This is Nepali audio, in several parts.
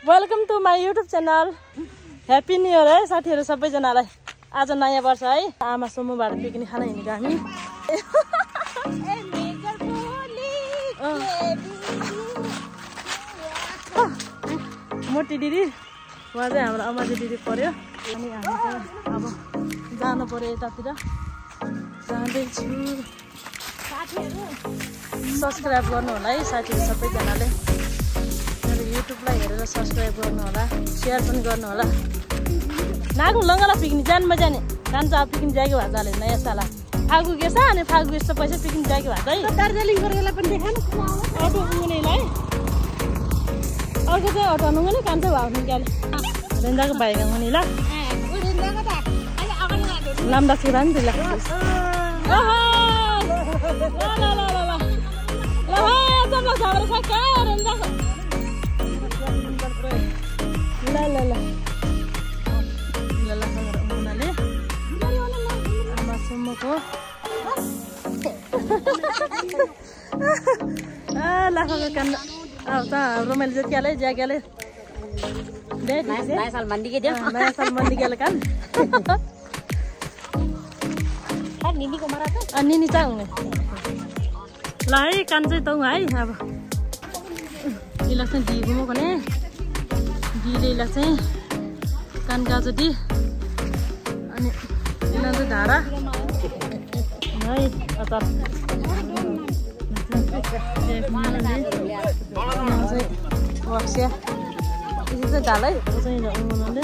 Welcome to my YouTube channel. Happy new year है साथीहरू सबैजनालाई। आज नयाँ वर्ष है। आमा सोमबार पिकनिक खान हिँडेको हामी। मोटी दिदी उहाँ चाहिँ हाम्रो अमाजी दिदी पर्यो अनि हामी चाहिँ अब जानु पर्यो यतातिर जाँदैछु। साथीहरू सब्सक्राइब गर्नु होला है साथीहरू सबैजनाले। मेरो युट्युबलाई हेरेर सब्सक्राइब गर्नु होला, शेयर पनि गर्नु होला। नागु लङ्गला पिकनिक जानु जाने जान्छ पिकनिक जाएको भए चाले नयाँ साल फागु गेछ अनि फागु गेछ पैसा पिकनिक जाएको भए चाहिँ दार्जिलिङ गरेकोलाई पनि देखाउनु अटो उनीलाई अर्को चाहिँ अटो नुगने काम चाहिँ भाउ निकाले रेन्दाको भाइको हुने ल लाम्डा सुरा नि त्यसलाई लाखाको कान अब त रोमाइलो जतिले ज्याकेले नयाँ साल मन्दी के नयाँ साल मन्दी के कान निनीको मरा त निनी चाहिँ हुने ल है कान चाहिँ तँ है। अब यसलाई चाहिँ दी घुमो भने दीले यसलाई चाहिँ कान गाजोटी अनि यसलाई चाहिँ धारा है अचार बक्सिया यसो चाहिँ ढाल है चाहिँ उनीहरूले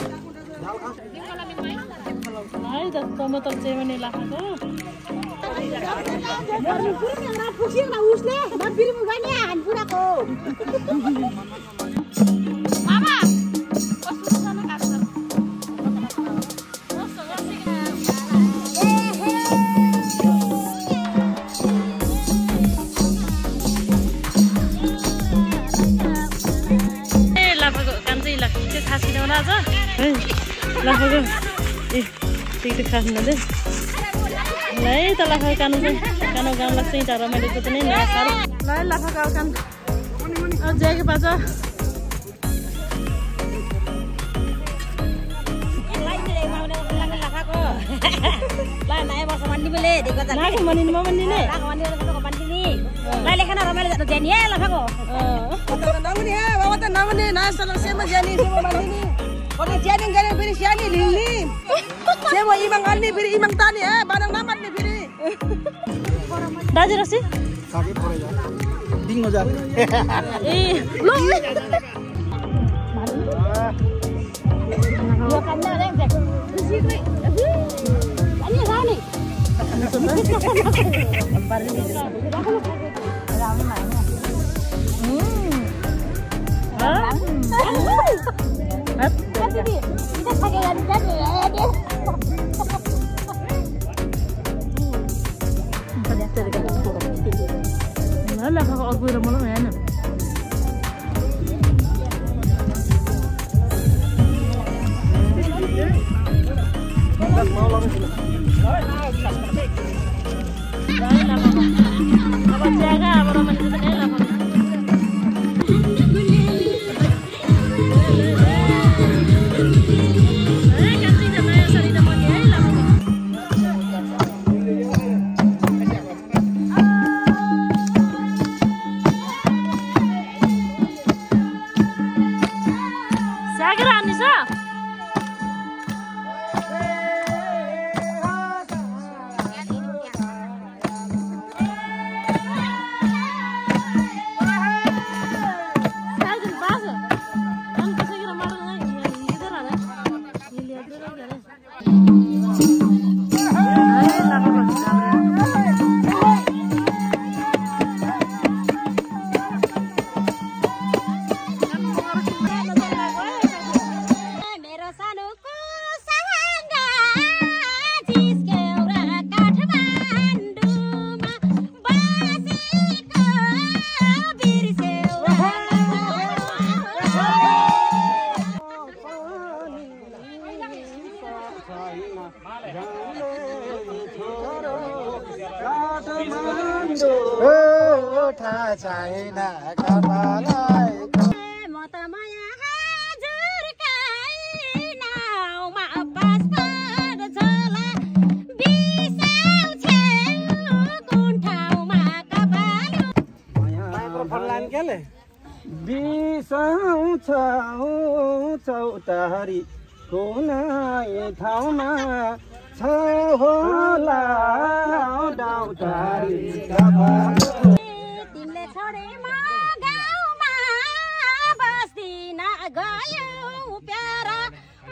है त टमाटर चेमनी लाखाको टिकट खाँदै ल है त लाखाको कानु चाहिँ कानु गाउँ लाग्छ यता रमाइलो पनि नयाँ साल ल है लाखाको कान ज्याके पाछ Jadi gak beri siani lili, saya mau imang ali beri imang tani barang namat nih beri. Dajer sih? Sakit boleh ya? Bingung aja. Lo. Dua kandang yang jago. Besi gue. Ini apa nih? Kita pakai gantian ya dia. Mana kalau aku udah malam ya nak. China, चौतारी कुनै ठाउँमा छ होला डाउतारीका बाटो तिमीले छोडेमा गाउँमा बस्दिन गयो प्यारा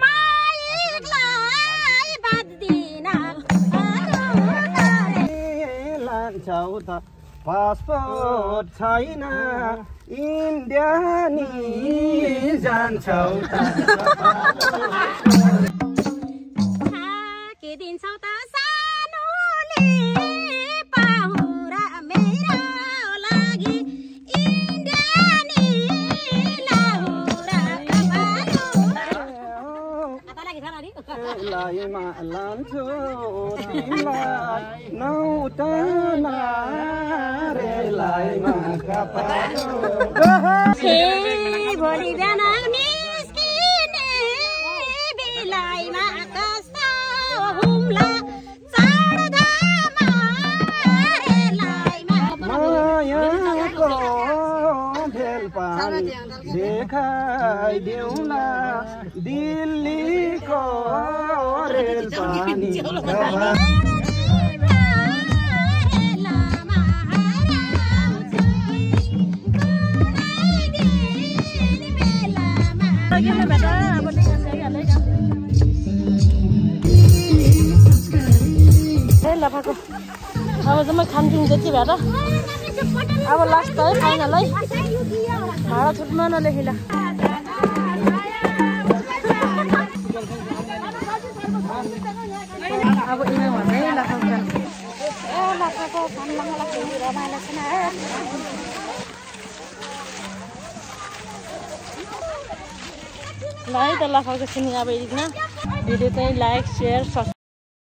माइकलाई बाँध्दिन लान्छौ त पासपोर्ट छैन इन्डिया नि जान्छौ त दिन्छौ त सानोले पाहुरा मेरो लागि इन्डियानी लाहुरा लाइमा लान्छु तिमीलाई नौतना रे लाइमा कपालो भोलि बिहान निस्किने बिलाइमा कस्तो हुम्ला मायाको भेलपानी देखाइदेऊला दिल्लीको रेलपानी लाफाको अब जम्मै खान्छौँ त्यति भएर अब लास्ट है फाइनल है भाडा छुट्न नलेखिला अब इमा भन्दै लाफाको ल है त लाफाको सिनी अब यतिमा भिडियो चाहिँ लाइक सेयर